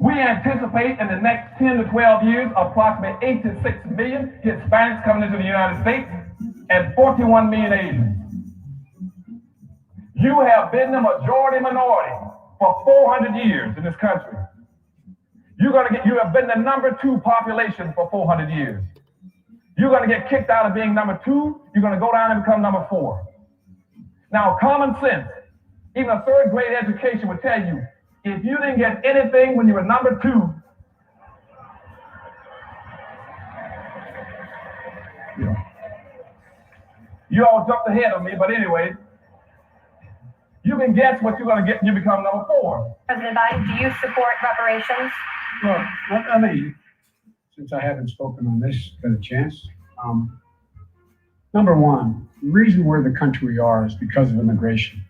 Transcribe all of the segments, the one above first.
We anticipate in the next 10 to 12 years, approximately 8 to 6 million Hispanics coming into the United States and 41 million Asians. You have been the majority minority for 400 years in this country. You have been the number 2 population for 400 years. You're going to get kicked out of being number 2. You're going to go down and become number 4. Now, common sense, even a third grade education would tell you, if you didn't get anything when you were number 2, you all jumped ahead of me, but anyway, you can guess what you're going to get when you become number 4. President Biden, do you support reparations? Well, I mean, since I haven't spoken on this, got a chance. Number one, the reason we're the country we are is because of immigration.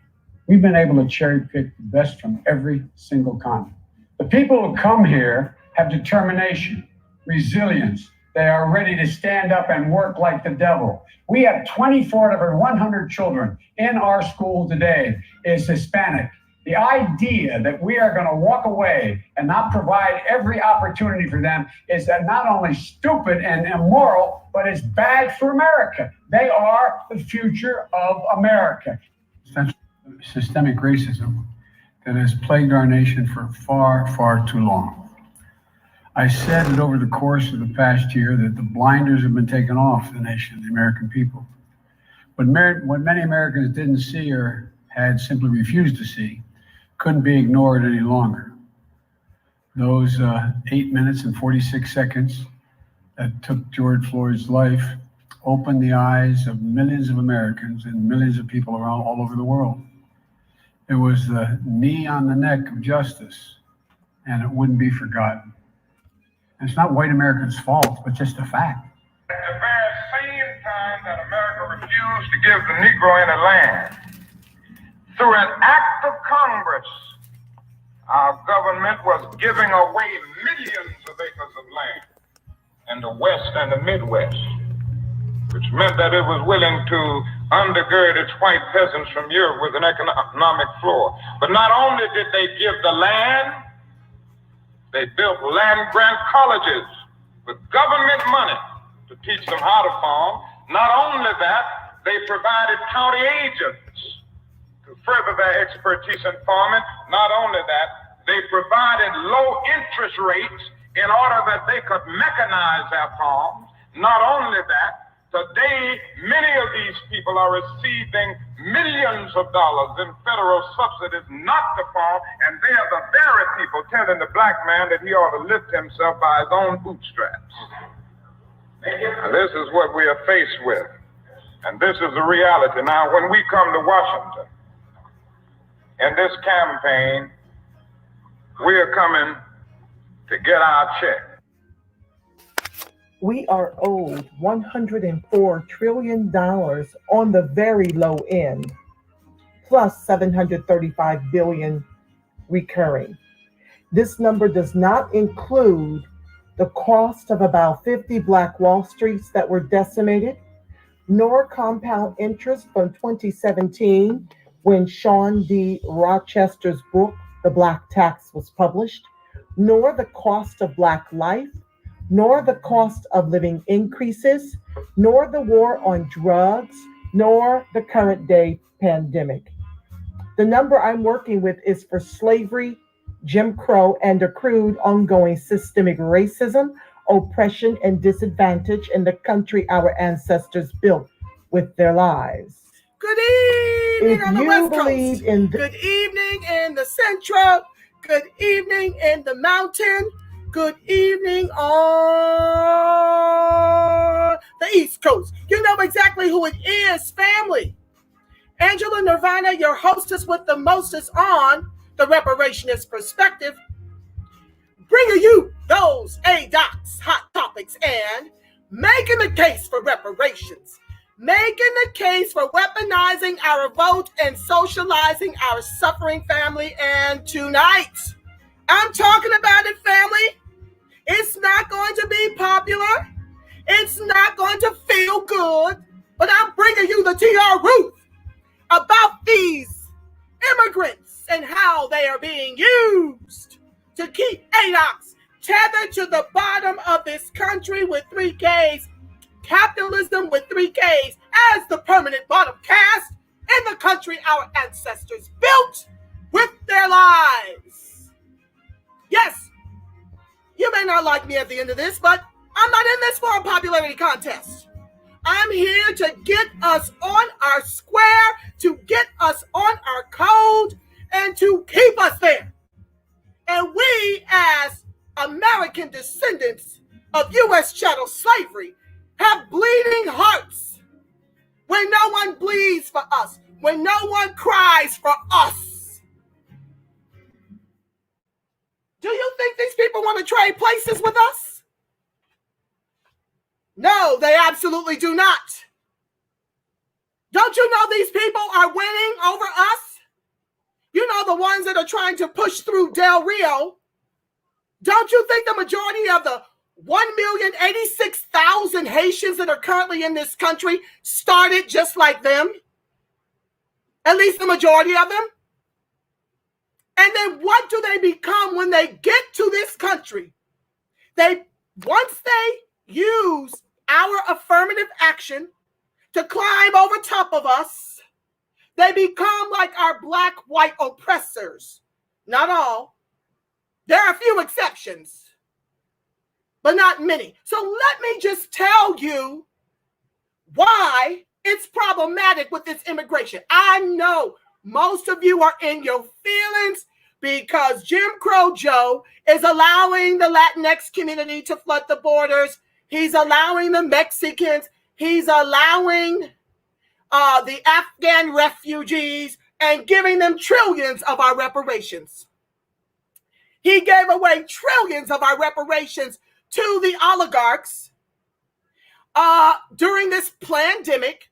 We've been able to cherry pick the best from every single continent. The people who come here have determination, resilience. They are ready to stand up and work like the devil. We have 24 out of every 100 children in our school today is Hispanic. The idea that we are going to walk away and not provide every opportunity for them is that not only stupid and immoral, but it's bad for America. They are the future of America. Systemic racism that has plagued our nation for far, far too long. I said that over the course of the past year that the blinders have been taken off the nation, the American people. But what many Americans didn't see or had simply refused to see couldn't be ignored any longer. Those 8 minutes and 46 seconds that took George Floyd's life opened the eyes of millions of Americans and millions of people around all over the world. It was the knee on the neck of justice, and it wouldn't be forgotten. And it's not white Americans' fault, but just a fact. At the very same time that America refused to give the Negro any land, through an act of Congress, our government was giving away millions of acres of land in the West and the Midwest, which meant that it was willing to undergird its white peasants from Europe with an economic floor. But not only did they give the land, they built land grant colleges with government money to teach them how to farm. Not only that, they provided county agents to further their expertise in farming. Not only that, they provided low interest rates in order that they could mechanize their farms. Not only that, today many of these people are receiving millions of dollars in federal subsidies not to farm, and they are the very people telling the black man that he ought to lift himself by his own bootstraps. Now, this is what we are faced with, and this is the reality. Now, when we come to Washington, in this campaign, we are coming to get our check. We are owed $104 trillion on the very low end, plus $735 billion recurring. This number does not include the cost of about 50 Black Wall Streets that were decimated, nor compound interest from 2017 when Sean D. Rochester's book, The Black Tax, was published, nor the cost of Black life, nor the cost of living increases, nor the war on drugs, nor the current day pandemic. The number I'm working with is for slavery, Jim Crow, and accrued ongoing systemic racism, oppression, and disadvantage in the country our ancestors built with their lives. Good evening on the West Coast. Good evening in the Central. Good evening in the Mountain. Good evening on the East Coast. You know exactly who it is, family. Angela Nirvana, your hostess with the mostest on the Reparationist Perspective, bringing you those ADOCS hot topics and making the case for reparations, making the case for weaponizing our vote and socializing our suffering family. And tonight, I'm talking about it, family. It's not going to be popular. It's not going to feel good, but I'm bringing you the TR Ruth about these immigrants and how they are being used to keep ADOCS tethered to the bottom of this country with 3 Ks, capitalism with 3 Ks, as the permanent bottom caste in the country our ancestors built with their lives. Yes, you may not like me at the end of this, but I'm not in this for a popularity contest. I'm here to get us on our square, to get us on our code, and to keep us there. And we, as American descendants of U.S. chattel slavery, have bleeding hearts when no one bleeds for us, when no one cries for us. Do you think these people want to trade places with us? No, they absolutely do not. Don't you know these people are winning over us? You know, the ones that are trying to push through Del Rio. Don't you think the majority of the 1,086,000 Haitians that are currently in this country started just like them? At least the majority of them. And then what do they become when they get to this country? Once they use our affirmative action to climb over top of us, they become like our black, white oppressors. Not all. There are a few exceptions, but not many. So let me just tell you why it's problematic with this immigration. I know most of you are in your feelings because Jim Crow Joe is allowing the Latinx community to flood the borders. He's allowing the Mexicans. He's allowing the Afghan refugees and giving them trillions of our reparations. He gave away trillions of our reparations to the oligarchs during this pandemic.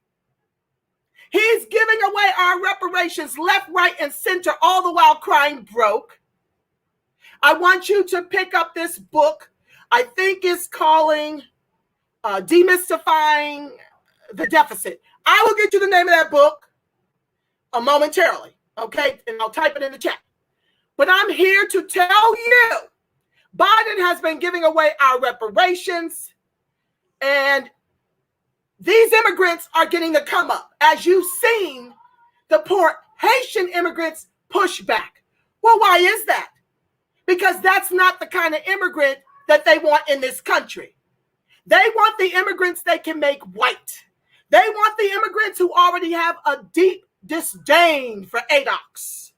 He's giving away our reparations left, right, and center, all the while crying broke. I want you to pick up this book. I think it's calling Demystifying the Deficit. I will get you the name of that book momentarily, okay? And I'll type it in the chat. But I'm here to tell you, Biden has been giving away our reparations, and these immigrants are getting the come up. As you've seen, the poor Haitian immigrants push back. Well, why is that? Because that's not the kind of immigrant that they want in this country. They want the immigrants they can make white. They want the immigrants who already have a deep disdain for ADOCS.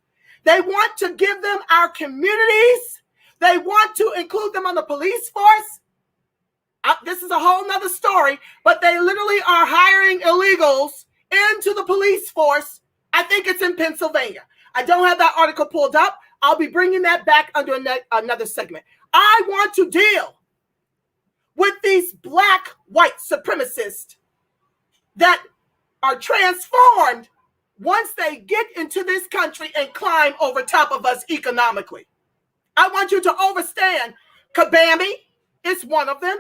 They want to give them our communities. They want to include them on the police force. This is a whole nother story, but they literally are hiring illegals into the police force. I think it's in Pennsylvania. I don't have that article pulled up. I'll be bringing that back under another segment. I want to deal with these black white supremacists that are transformed once they get into this country and climb over top of us economically. I want you to understand, Kabambi is one of them.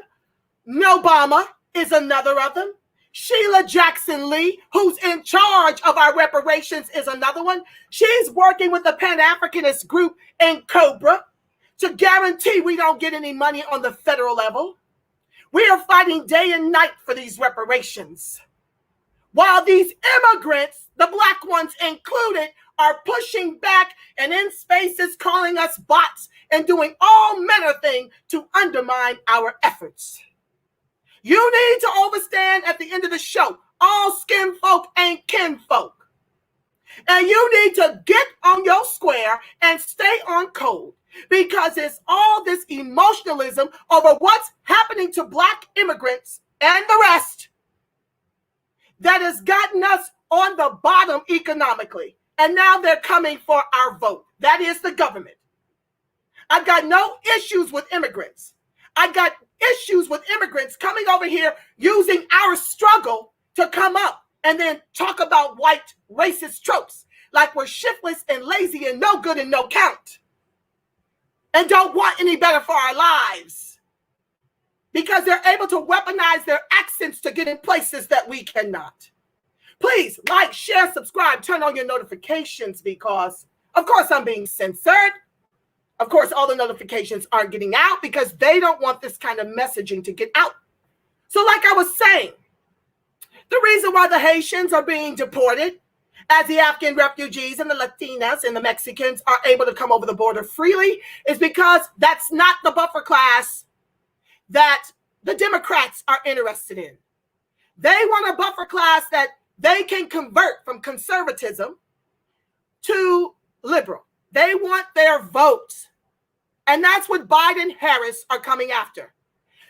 Obama is another of them. Sheila Jackson Lee, who's in charge of our reparations, is another one. She's working with the Pan-Africanist group in Cobra to guarantee we don't get any money on the federal level. We are fighting day and night for these reparations. While these immigrants, the black ones included, are pushing back and in spaces calling us bots and doing all manner of things to undermine our efforts. You need to understand at the end of the show, all skin folk ain't kin folk. And you need to get on your square and stay on code, because it's all this emotionalism over what's happening to black immigrants and the rest that has gotten us on the bottom economically. And now they're coming for our vote. That is the government. I've got no issues with immigrants. I got issues with immigrants coming over here using our struggle to come up and then talk about white racist tropes like we're shiftless and lazy and no good and no count and don't want any better for our lives because they're able to weaponize their accents to get in places that we cannot. Please like, share, subscribe, turn on your notifications because, of course, I'm being censored. Of course, all the notifications aren't getting out because they don't want this kind of messaging to get out. So like I was saying, the reason why the Haitians are being deported, as the Afghan refugees and the Latinas and the Mexicans are able to come over the border freely, is because that's not the buffer class that the Democrats are interested in. They want a buffer class that they can convert from conservatism to liberal. They want their votes. And that's what Biden and Harris are coming after.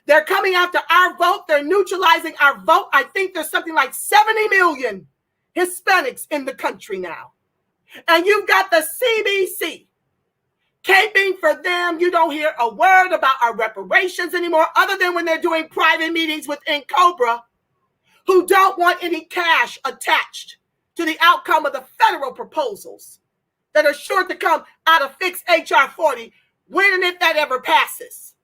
They're coming after our vote. They're neutralizing our vote. I think there's something like 70 million Hispanics in the country now. And you've got the CBC caping for them. You don't hear a word about our reparations anymore, other than when they're doing private meetings within Cobra, who don't want any cash attached to the outcome of the federal proposals that are sure to come out of fixed HR 40, when and if that ever passes.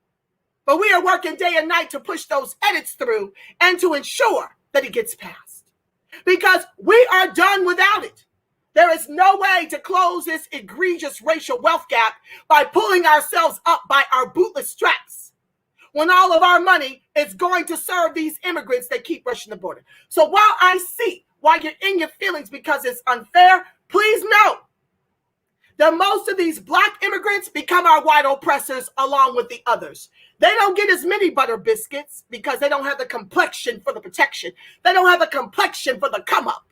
But we are working day and night to push those edits through and to ensure that it gets passed, because we are done without it. There is no way to close this egregious racial wealth gap by pulling ourselves up by our bootless straps, when all of our money is going to serve these immigrants that keep rushing the border. So while I see why you're in your feelings because it's unfair, please know that most of these Black immigrants become our white oppressors along with the others. They don't get as many butter biscuits because they don't have the complexion for the protection. They don't have the complexion for the come up.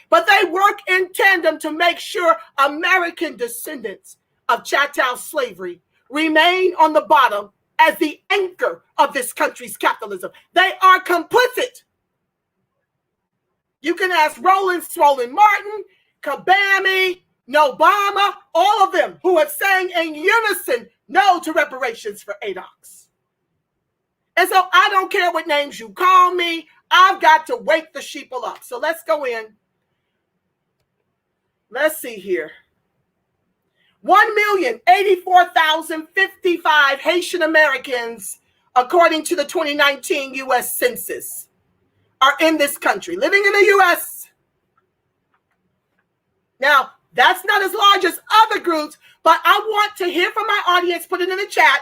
But they work in tandem to make sure American descendants of chattel slavery remain on the bottom as the anchor of this country's capitalism. They are complicit. You can ask Roland Swollen Martin, Kabami, Obama, all of them who have sang in unison no to reparations for ADOCS. And so I don't care what names you call me. I've got to wake the sheeple up. So let's go in. Let's see here. 1,084,055 Haitian Americans, according to the 2019 U.S. Census, are in this country, living in the U.S. Now, that's not as large as other groups, but I want to hear from my audience. Put it in the chat.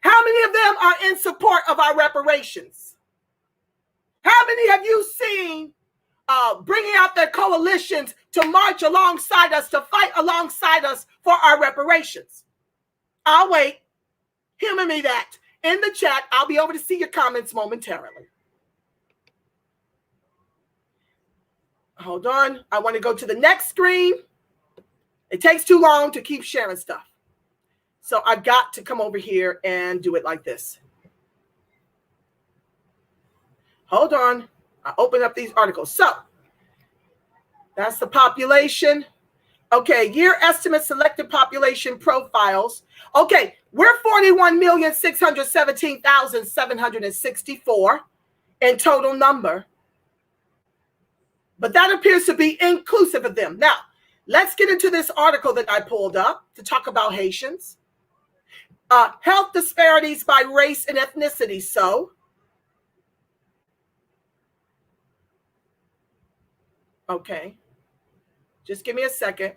How many of them are in support of our reparations? How many have you seen bringing out their coalitions to march alongside us, to fight alongside us for our reparations? I'll wait. Humor me that. In the chat, I'll be able to see your comments momentarily. Hold on. I want to go to the next screen. It takes too long to keep sharing stuff. So I've got to come over here and do it like this. Hold on. I open up these articles. So that's the population. Okay, year estimate selected population profiles. Okay, we're 41,617,764 in total number. But that appears to be inclusive of them. Now, let's get into this article that I pulled up to talk about Haitians. Health disparities by race and ethnicity. So, okay, just give me a second.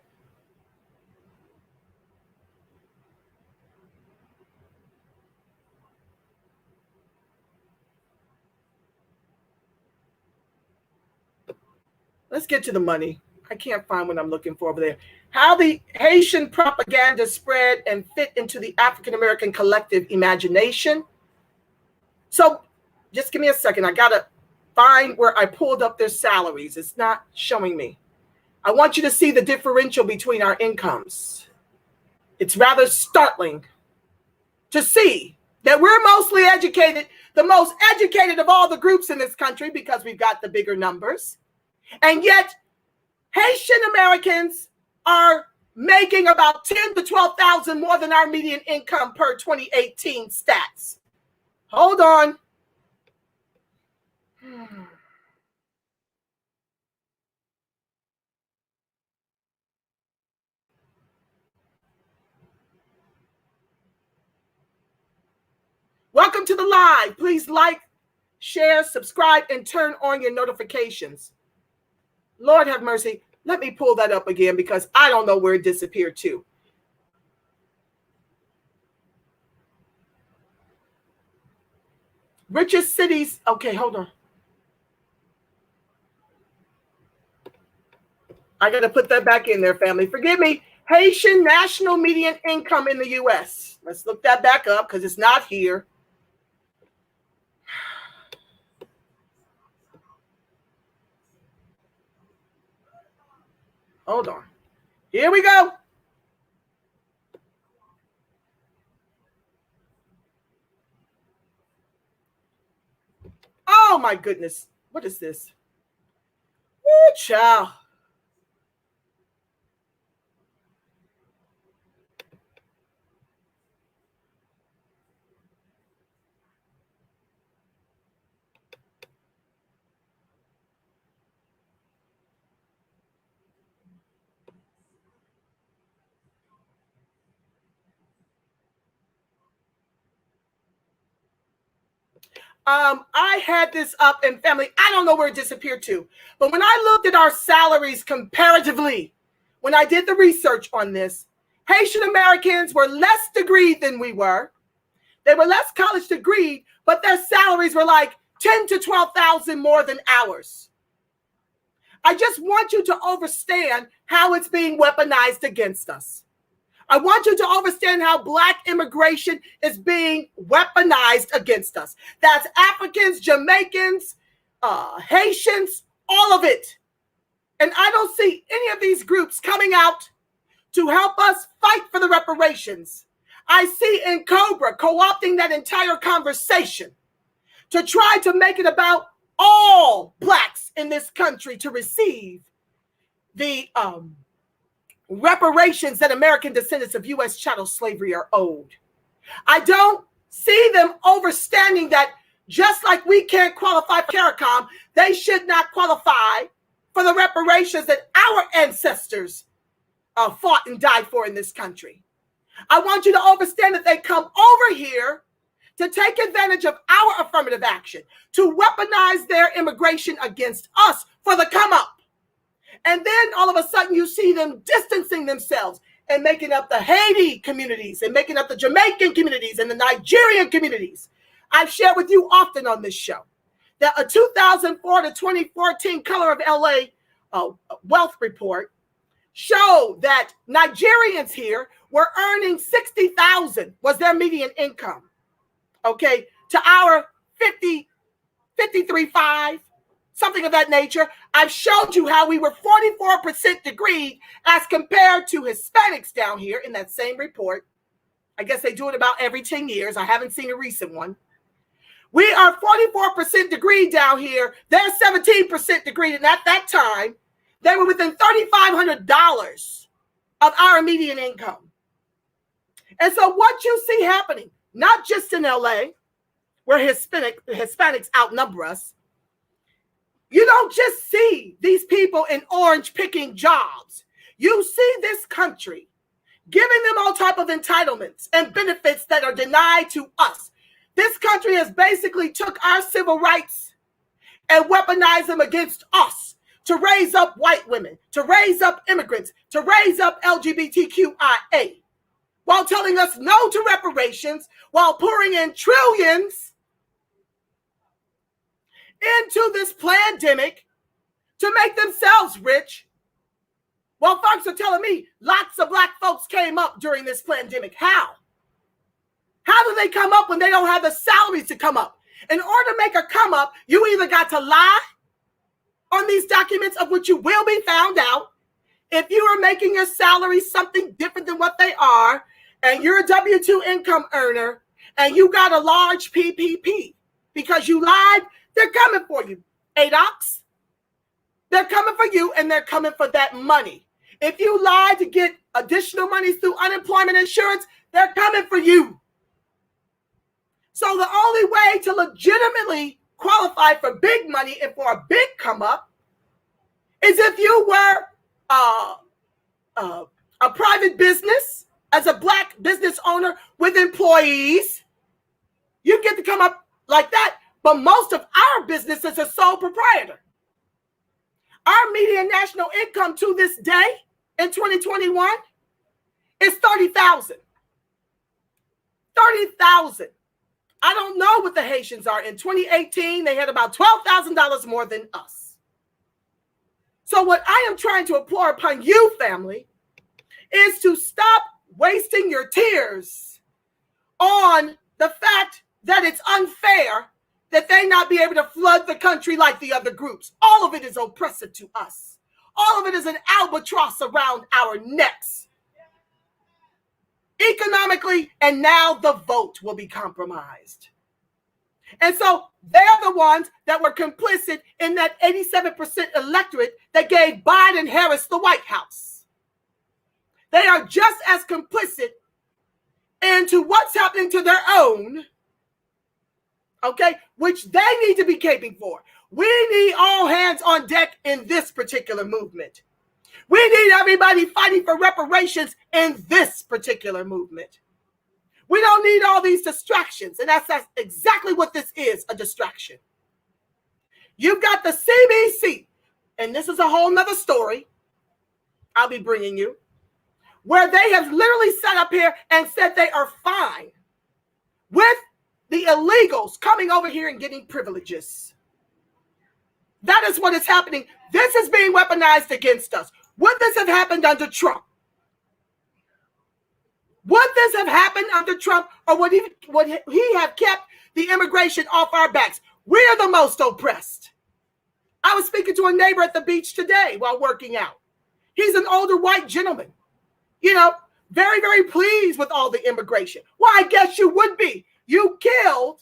Let's get to the money. I can't find what I'm looking for over there. How the Haitian propaganda spread and fit into the African-American collective imagination. So just give me a second. I got to find where I pulled up their salaries. It's not showing me. I want you to see the differential between our incomes. It's rather startling to see that we're mostly educated, the most educated of all the groups in this country because we've got the bigger numbers. And yet, Haitian Americans are making about 10 to 12,000 more than our median income per 2018 stats. Hold on. Welcome to the live. Please like, share, subscribe, and turn on your notifications. Lord have mercy. Let me pull that up again because I don't know where it disappeared to. richest cities. Okay, hold on. I got to put that back in there, family. Forgive me. Haitian national median income in the U.S. Let's look that back up because it's not here. Hold on. Here we go. Oh, my goodness. What is this? Woo, child. I had this up, and family, I don't know where it disappeared to. But when I looked at our salaries comparatively, when I did the research on this, Haitian Americans were less degreed than we were. They were less college degreed, but their salaries were like 10 to 12,000 more than ours. I just want you to understand how it's being weaponized against us. I want you to understand how Black immigration is being weaponized against us. That's Africans, Jamaicans, Haitians, all of it. And I don't see any of these groups coming out to help us fight for the reparations. I see in Cobra co-opting that entire conversation to try to make it about all Blacks in this country to receive the reparations that American descendants of U.S. chattel slavery are owed. I don't see them understanding that just like we can't qualify for CARICOM, they should not qualify for the reparations that our ancestors fought and died for in this country. I want you to understand that they come over here to take advantage of our affirmative action, to weaponize their immigration against us for the come up. And then all of a sudden you see them distancing themselves and making up the Haiti communities and making up the Jamaican communities and the Nigerian communities. I've shared with you often on this show that a 2004 to 2014 Color of LA wealth report showed that Nigerians here were earning $60,000 was their median income. Okay, to our 53.5. Something of that nature. I've showed you how we were 44% degreed as compared to Hispanics down here in that same report. I guess they do it about every 10 years. I haven't seen a recent one. We are 44% degreed down here. They're 17% degreed. And at that time, they were within $3,500 of our median income. And so what you see happening, not just in LA, where Hispanics outnumber us, you don't just see these people in orange picking jobs. You see this country giving them all type of entitlements and benefits that are denied to us. This country has basically took our civil rights and weaponized them against us to raise up white women, to raise up immigrants, to raise up LGBTQIA, while telling us no to reparations, while pouring in trillions into this pandemic to make themselves rich. Well, folks are telling me lots of Black folks came up during this pandemic. How? How do they come up when they don't have the salaries to come up? In order to make a come up, you either got to lie on these documents, of which you will be found out. If you are making your salary something different than what they are, and you're a W-2 income earner, and you got a large PPP because you lied, they're coming for you. ADOCS, they're coming for you, and they're coming for that money. If you lied to get additional money through unemployment insurance, they're coming for you. So the only way to legitimately qualify for big money and for a big come up is if you were a private business as a Black business owner with employees. You get to come up like that. But most of our businesses are sole proprietor. Our median national income to this day in 2021 is $30,000. $30,000. I don't know what the Haitians are. In 2018, they had about $12,000 more than us. So what I am trying to implore upon you, family, is to stop wasting your tears on the fact that it's unfair that they not be able to flood the country like the other groups. All of it is oppressive to us. All of it is an albatross around our necks. Economically, and now the vote will be compromised. And so they're the ones that were complicit in that 87% electorate that gave Biden-Harris the White House. They are just as complicit into what's happening to their own, okay, which they need to be caping for. We need all hands on deck in this particular movement. We need everybody fighting for reparations in this particular movement. We don't need all these distractions, and that's exactly what this is, a distraction. You've got the CBC, and this is a whole nother story I'll be bringing you, where they have literally sat up here and said they are fine with the illegals coming over here and getting privileges. That is what is happening. This is being weaponized against us. Would this have happened under Trump? Would this have happened under Trump, or would he have kept the immigration off our backs? We're the most oppressed. I was speaking to a neighbor at the beach today while working out. He's an older white gentleman, you know, very, very pleased with all the immigration. Well, I guess you would be. You killed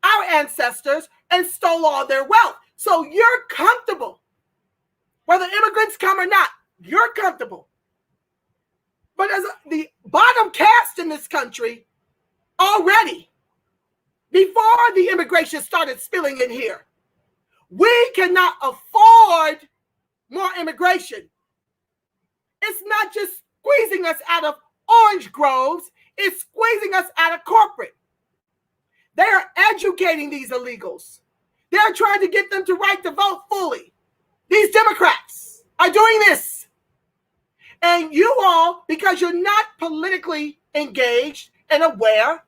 our ancestors and stole all their wealth. So you're comfortable. Whether immigrants come or not, you're comfortable. But as the bottom caste in this country, already, before the immigration started spilling in here, we cannot afford more immigration. It's not just squeezing us out of orange groves, it's squeezing us out of corporate. They are educating these illegals. They're trying to get them to right to vote fully. These Democrats are doing this. And you all, because you're not politically engaged and aware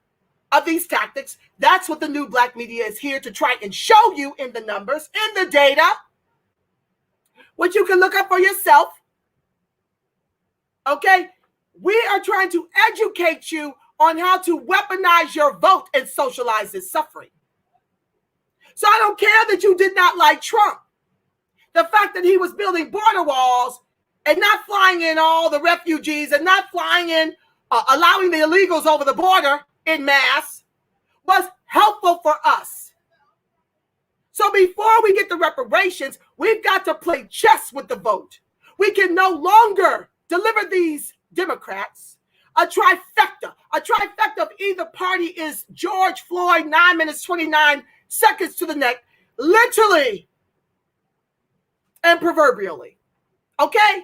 of these tactics, that's what the new black media is here to try and show you in the numbers, in the data, which you can look up for yourself. Okay? We are trying to educate you on how to weaponize your vote and socialize this suffering. So I don't care that you did not like Trump. The fact that he was building border walls and not flying in all the refugees and not flying in, allowing the illegals over the border in mass was helpful for us. So before we get the reparations, we've got to play chess with the vote. We can no longer deliver these Democrats a trifecta of either party is George Floyd, 9 minutes, 29 seconds to the neck, literally and proverbially. Okay?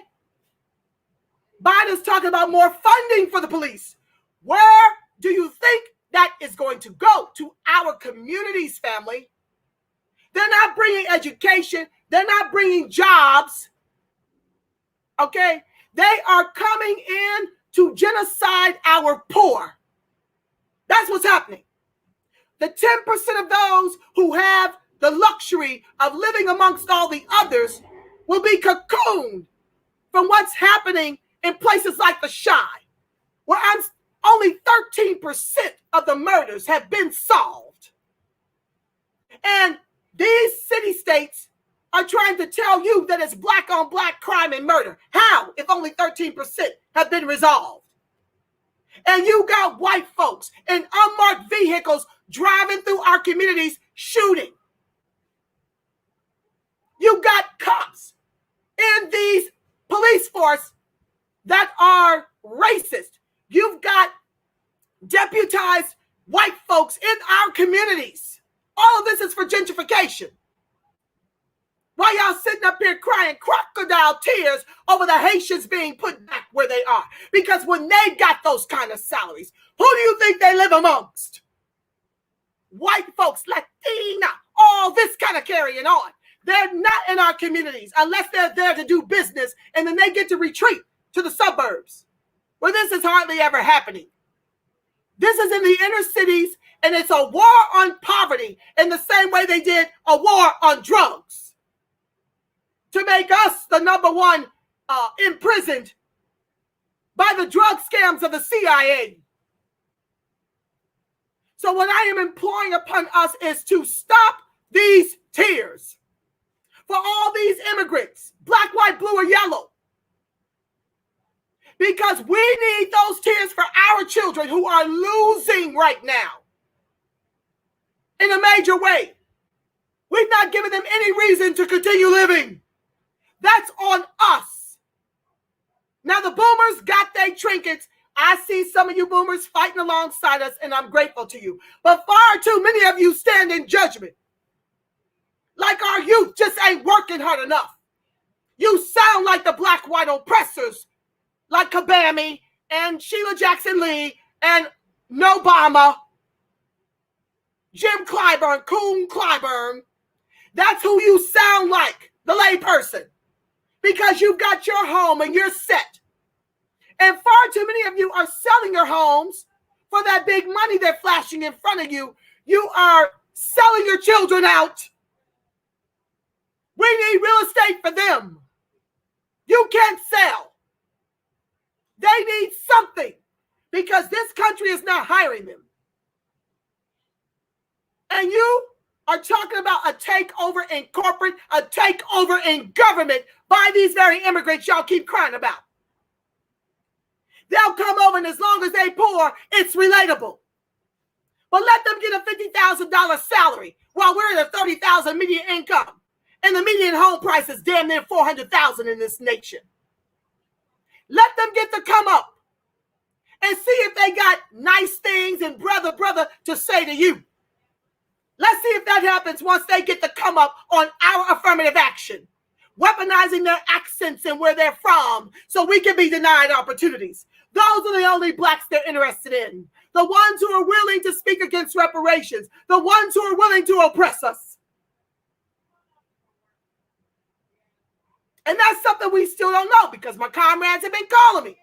Biden's talking about more funding for the police. Where do you think that is going to go? To our communities, family. They're not bringing education. They're not bringing jobs. Okay? They are coming in to genocide our poor. That's what's happening. The 10% of those who have the luxury of living amongst all the others will be cocooned from what's happening in places like the Chi, where only 13% of the murders have been solved. And these city-states are trying to tell you that it's black on black crime and murder. How, if only 13% have been resolved? And you got white folks in unmarked vehicles driving through our communities shooting. You got cops in these police force that are racist. You've got deputized white folks in our communities. All of this is for gentrification. Why y'all sitting up here crying crocodile tears over the Haitians being put back where they are? Because when they got those kind of salaries, who do you think they live amongst? White folks, Latina, all this kind of carrying on. They're not in our communities unless they're there to do business, and then they get to retreat to the suburbs where this is hardly ever happening. This is in the inner cities And it's a war on poverty in the same way they did a war on drugs to make us the number one imprisoned by the drug scams of the CIA. So what I am imploring upon us is to stop these tears for all these immigrants, black, white, blue, or yellow. Because we need those tears for our children who are losing right now in a major way. We've not given them any reason to continue living. That's on us. Now the boomers got their trinkets. I see some of you boomers fighting alongside us, and I'm grateful to you. But far too many of you stand in judgment. Like our youth just ain't working hard enough. You sound like the black, white oppressors, like Kabami and Sheila Jackson Lee and Obama, Jim Clyburn, Coon Clyburn. That's who you sound like, the layperson, because you've got your home and you're set. And far too many of you are selling your homes for that big money they're flashing in front of you. You are selling your children out. We need real estate for them. You can't sell. They need something because this country is not hiring them. And you are talking about a takeover in corporate, a takeover in government by these very immigrants y'all keep crying about. They'll come over, and as long as they poor, it's relatable. But let them get a $50,000 salary while we're at a $30,000 median income. And the median home price is damn near $400,000 in this nation. Let them get to come up and see if they got nice things and brother to say to you. Let's see if that happens once they get to come up on our affirmative action, weaponizing their accents and where they're from so we can be denied opportunities. Those are the only blacks they're interested in. The ones who are willing to speak against reparations, the ones who are willing to oppress us. And that's something we still don't know because my comrades have been calling me,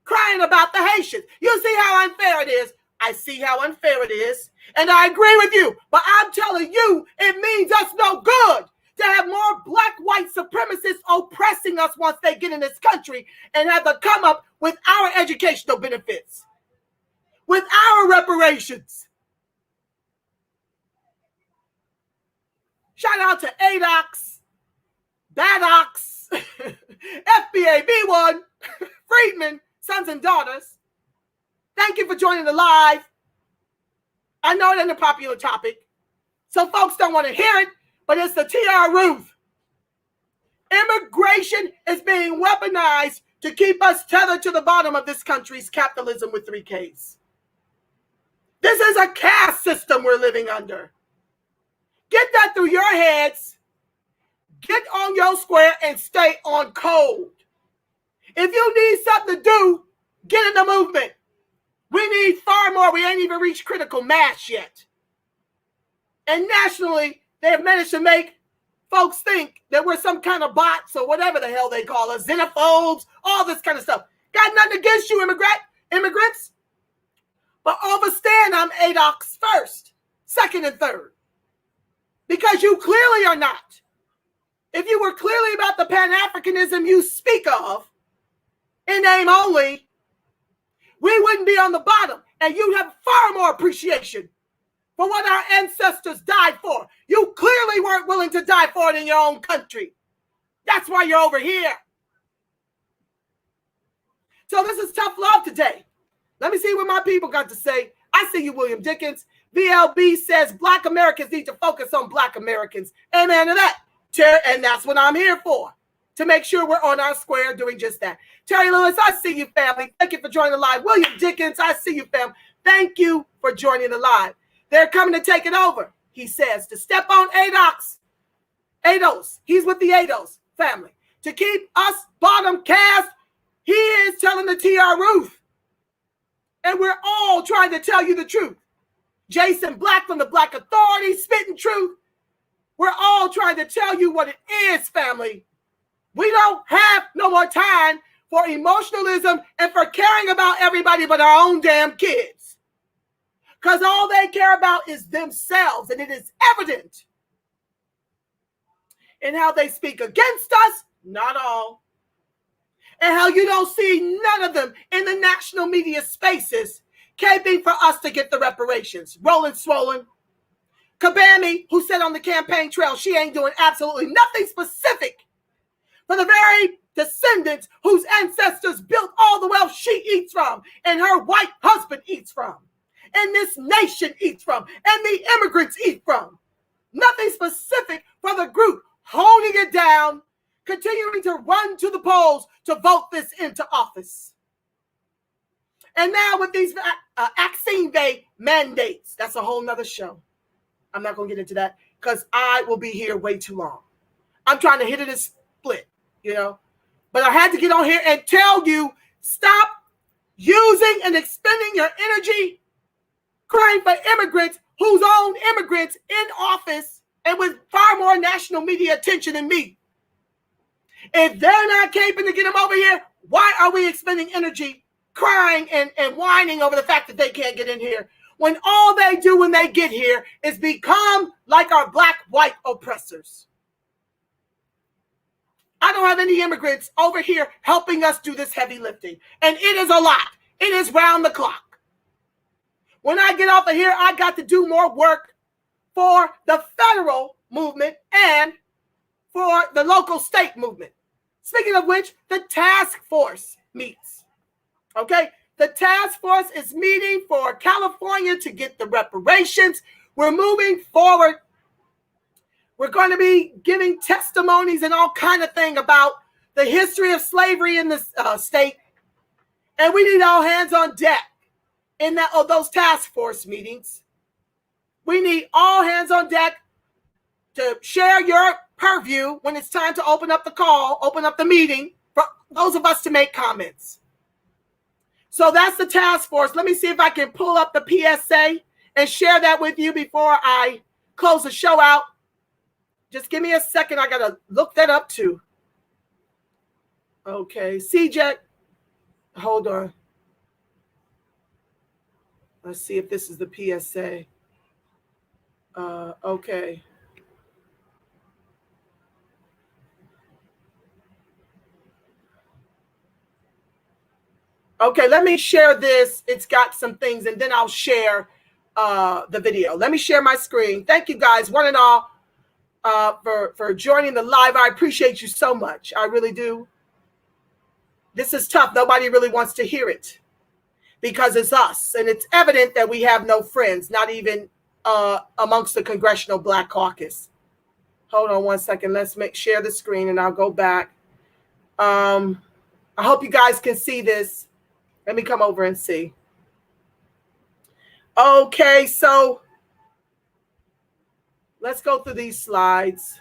crying about the Haitians. You see how unfair it is? I see how unfair it is. And I agree with you. But I'm telling you, it means us no good to have more black, white supremacists oppressing us once they get in this country and have to come up with our educational benefits, with our reparations. Shout out to ADOCS, BADOCS, FBA B1, Freedmen, sons and daughters. Thank you for joining the live. I know it ain't a popular topic. Some folks don't want to hear it, but it's the TR Ruth. Immigration is being weaponized to keep us tethered to the bottom of this country's capitalism with 3 Ks. This is a caste system we're living under. Get that through your heads. Get on your square and stay on code. If you need something to do, get in the movement. We need far more. We ain't even reached critical mass yet. And nationally, they have managed to make folks think that we're some kind of bots or whatever the hell they call us, xenophobes, all this kind of stuff. Got nothing against you, immigrants. But understand I'm ADOCS first, second, and third. Because you clearly are not. If you were clearly about the Pan-Africanism you speak of, in name only, we wouldn't be on the bottom, and you'd have far more appreciation for what our ancestors died for. You clearly weren't willing to die for it in your own country. That's why you're over here. So this is tough love today. Let me see what my people got to say. I see you, William Dickens. VLB says Black Americans need to focus on Black Americans. Amen to that. And that's what I'm here for, to make sure we're on our square doing just that. Terry Lewis, I see you, family. Thank you for joining the live. William Dickens, I see you, fam. Thank you for joining the live. They're coming to take it over, he says, to step on ADOS. He's with the ADOS family. To keep us bottom cast, he is telling the TR Ruth. And we're all trying to tell you the truth. Jason Black from the Black Authority, spitting truth. We're all trying to tell you what it is, family. We don't have no more time for emotionalism and for caring about everybody but our own damn kids. because all they care about is themselves, and it is evident in how they speak against us, not all, and how you don't see none of them in the national media spaces caping for us to get the reparations. Rolling Swollen, Kabami, who said on the campaign trail she ain't doing absolutely nothing specific for the very descendants whose ancestors built all the wealth she eats from, and her white husband eats from, and this nation eats from, and the immigrants eat from. Nothing specific for the group holding it down, continuing to run to the polls to vote this into office. And now with these vaccine mandates, that's a whole nother show. I'm not going to get into that because I will be here way too long. I'm trying to hit it and split, you know. But I had to get on here and tell you, stop using and expending your energy crying for immigrants whose own immigrants in office and with far more national media attention than me. If they're not capable to get them over here, why are we expending energy crying and whining over the fact that they can't get in here, when all they do when they get here is become like our black-white oppressors? I don't have any immigrants over here helping us do this heavy lifting, and it is a lot. It is round the clock. When I get off of here, I got to do more work for the federal movement and for the local state movement. Speaking of which, the task force meets. Okay? The task force is meeting for California to get the reparations. We're moving forward. We're going to be giving testimonies and all kind of thing about the history of slavery in this state. And we need all hands on deck in those task force meetings. We need all hands on deck to share your purview when it's time to open up the call, open up the meeting for those of us to make comments. So that's the task force. Let me see if I can pull up the PSA and share that with you before I close the show out. Just give me a second. I got to look that up too. Okay, CJ, hold on. Let's see if this is the PSA. Okay. Okay, let me share this. It's got some things, and then I'll share the video. Let me share my screen. Thank you guys, one and all, for joining the live. I appreciate you so much. I really do. This is tough. Nobody really wants to hear it because it's us. And it's evident that we have no friends, not even amongst the Congressional Black Caucus. Hold on one second. Let's share the screen, and I'll go back. I hope you guys can see this. Let me come over and see. Okay, so let's go through these slides.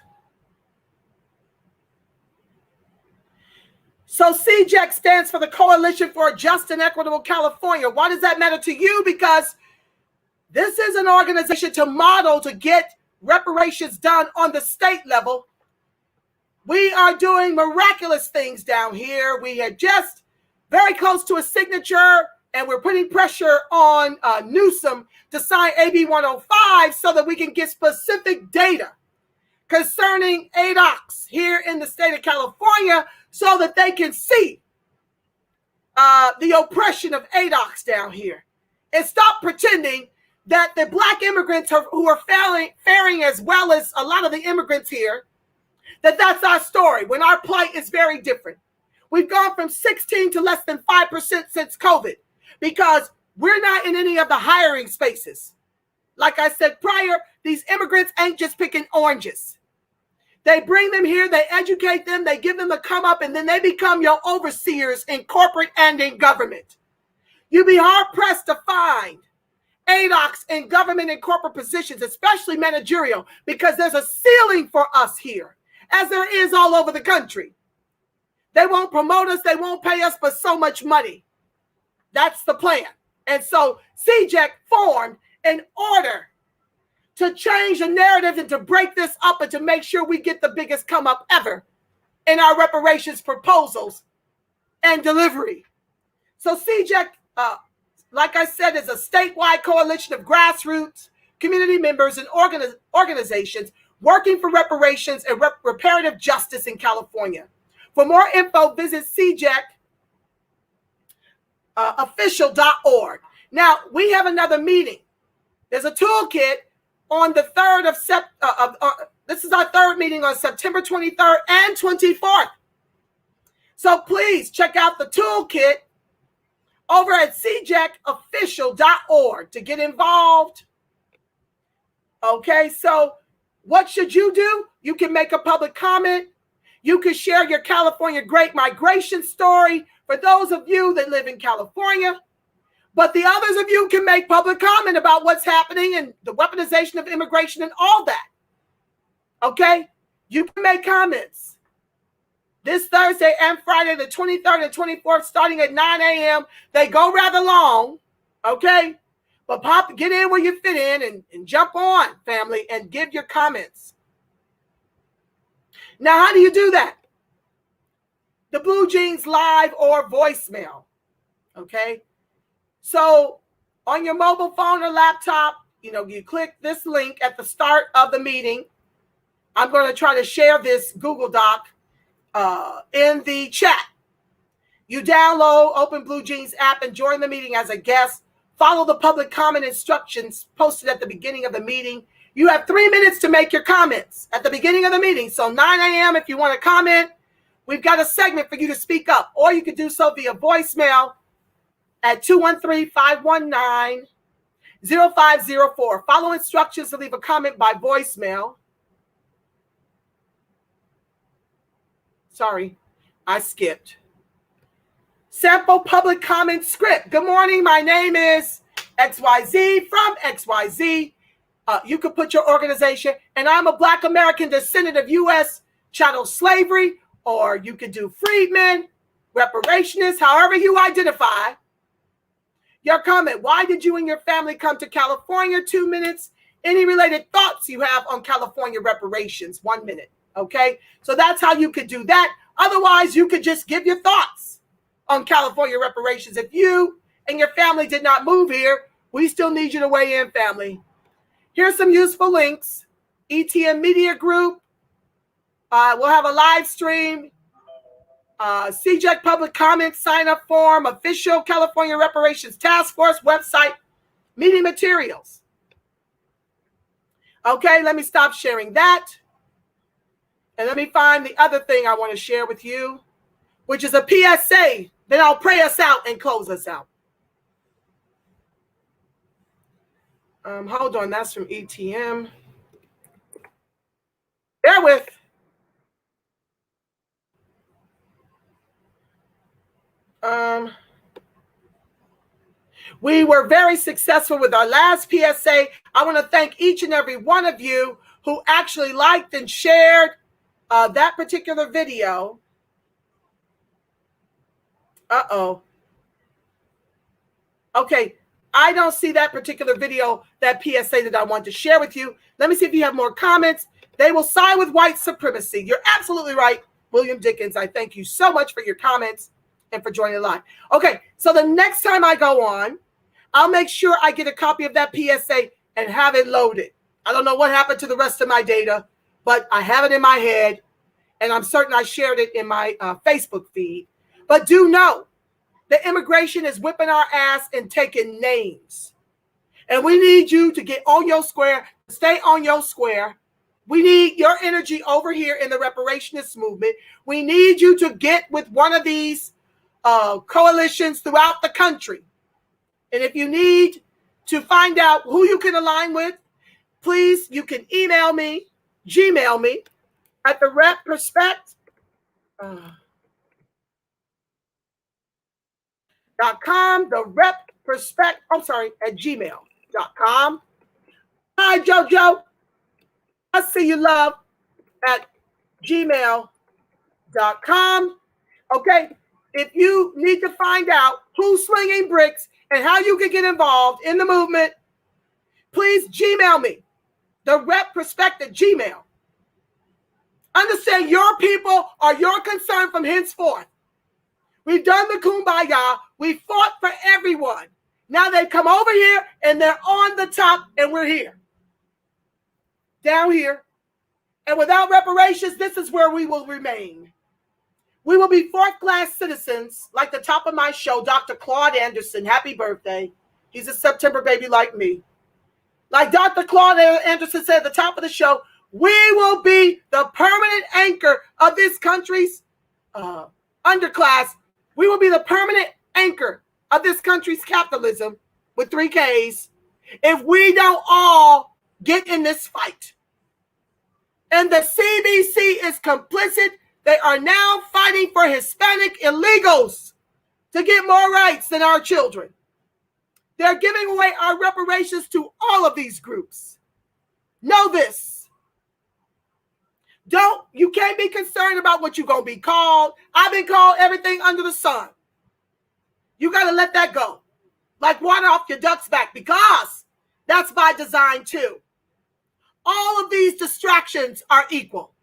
So CJEC stands for the Coalition for a Just and Equitable California. Why does that matter to you? Because this is an organization to model to get reparations done on the state level. We are doing miraculous things down here. We had just very close to a signature, and we're putting pressure on Newsom to sign AB 105 so that we can get specific data concerning ADOCs here in the state of California so that they can see the oppression of ADOCs down here. And stop pretending that the Black immigrants who are faring as well as a lot of the immigrants here, that's our story, when our plight is very different. We've gone from 16 to less than 5% since COVID because we're not in any of the hiring spaces. Like I said prior, these immigrants ain't just picking oranges. They bring them here, they educate them, they give them a come up, and then they become your overseers in corporate and in government. You'd be hard pressed to find ADOCs in government and corporate positions, especially managerial, because there's a ceiling for us here, as there is all over the country. They won't promote us. They won't pay us but so much money. That's the plan. And so CJEC formed in order to change the narrative and to break this up and to make sure we get the biggest come up ever in our reparations proposals and delivery. So CJEC, like I said, is a statewide coalition of grassroots, community members, and organizations working for reparations and reparative justice in California. For more info, visit cjecofficial.org. Now, we have another meeting. There's a toolkit on the 3rd of this is our third meeting on September 23rd and 24th. So please check out the toolkit over at cjecofficial.org to get involved. Okay, so what should you do? You can make a public comment. You can share your California Great Migration story for those of you that live in California. But the others of you can make public comment about what's happening and the weaponization of immigration and all that. Okay? You can make comments. This Thursday and Friday, the 23rd and 24th, starting at 9 a.m. They go rather long. Okay? But get in where you fit in and jump on, family, and give your comments. Now, how do you do that? The Blue Jeans Live or voicemail. Okay? So on your mobile phone or laptop, you click this link at the start of the meeting. I'm going to try to share this Google Doc in the chat. You download Open Blue Jeans app and join the meeting as a guest. Follow the public comment instructions posted at the beginning of the meeting. You have 3 minutes to make your comments at the beginning of the meeting. So 9 a.m. if you want to comment, we've got a segment for you to speak up. Or you can do so via voicemail at 213-519-0504. Follow instructions to leave a comment by voicemail. Sorry, I skipped. Sample public comment script. Good morning, my name is XYZ from XYZ. You could put your organization, and I'm a Black American descendant of U.S. chattel slavery, or you could do freedmen, reparationists, however you identify. Your comment, why did you and your family come to California? 2 minutes. Any related thoughts you have on California reparations? 1 minute. Okay, so that's how you could do that. Otherwise, you could just give your thoughts on California reparations. If you and your family did not move here, we still need you to weigh in, family. Here's some useful links. ETM Media Group. We'll have a live stream. CJEC public comment sign-up form, official California Reparations Task Force website, meeting materials. Okay, let me stop sharing that. And let me find the other thing I want to share with you, which is a PSA. Then I'll pray us out and close us out. Hold on, that's from ETM. Bear with. We were very successful with our last PSA. I want to thank each and every one of you who actually liked and shared that particular video. Okay, I don't see that particular video, that PSA that I want to share with you. Let me see if you have more comments. They will side with white supremacy. You're absolutely right, William Dickens. I thank you so much for your comments and for joining the live. Okay, so the next time I go on, I'll make sure I get a copy of that PSA and have it loaded. I don't know what happened to the rest of my data, but I have it in my head, and I'm certain I shared it in my Facebook feed. But do know that immigration is whipping our ass and taking names. And we need you to get on your square, stay on your square. We need your energy over here in the reparationist movement. We need you to get with one of these coalitions throughout the country. And if you need to find out who you can align with, please, you can email me, Gmail me at the repperspect.com, at gmail.com. Hi, JoJo. I see you, love, at gmail.com. Okay, if you need to find out who's slinging bricks and how you can get involved in the movement, please Gmail me, the repperspect at Gmail. Understand your people are your concern from henceforth. We've done the kumbaya. We fought for everyone. Now they come over here and they're on the top and we're here. Down here. And without reparations, this is where we will remain. We will be fourth-class citizens, like the top of my show, Dr. Claude Anderson. Happy birthday. He's a September baby like me. Like Dr. Claude Anderson said at the top of the show, we will be the permanent anchor of this country's underclass. We will be the permanent anchor of this country's capitalism with 3 Ks if we don't all get in this fight. And the CBC is complicit. They are now fighting for Hispanic illegals to get more rights than our children. They're giving away our reparations to all of these groups. Know this. You can't be concerned about what you're going to be called. I've been called everything under the sun. You got to let that go. Like water off your duck's back, because that's by design too. All of these distractions are equal.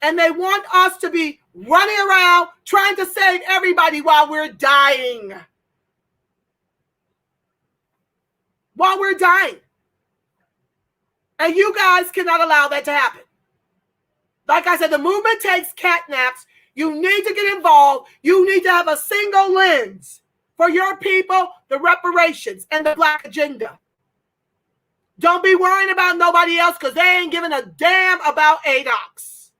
And they want us to be running around trying to save everybody while we're dying. While we're dying. And you guys cannot allow that to happen. Like I said, the movement takes cat naps. You need to get involved. You need to have a single lens for your people, the reparations, and the Black agenda. Don't be worrying about nobody else, because they ain't giving a damn about ADOCS.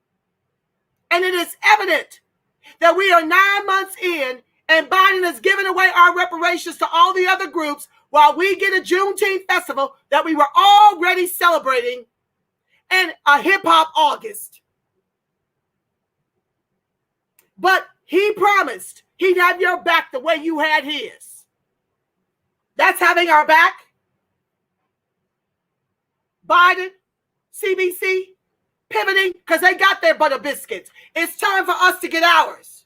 And it is evident that we are 9 months in, and Biden is giving away our reparations to all the other groups while we get a Juneteenth festival that we were already celebrating and a hip-hop August. But he promised he'd have your back the way you had his. That's having our back. Biden, CBC, pivoting because they got their butter biscuits. It's time for us to get ours.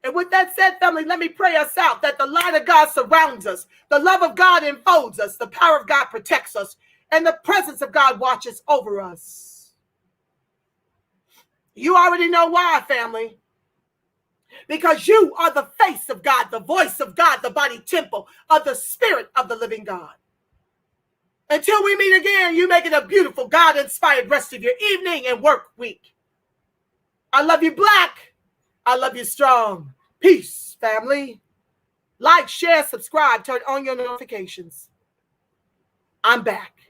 And with that said, family, let me pray us out that the light of God surrounds us, the love of God enfolds us, the power of God protects us, and the presence of God watches over us. You already know why, family. Because you are the face of God, the voice of God, the body temple of the Spirit of the living God. Until we meet again, you make it a beautiful, God-inspired rest of your evening and work week. I love you, Black. I love you, strong. Peace, family. Like, share, subscribe, turn on your notifications. I'm back.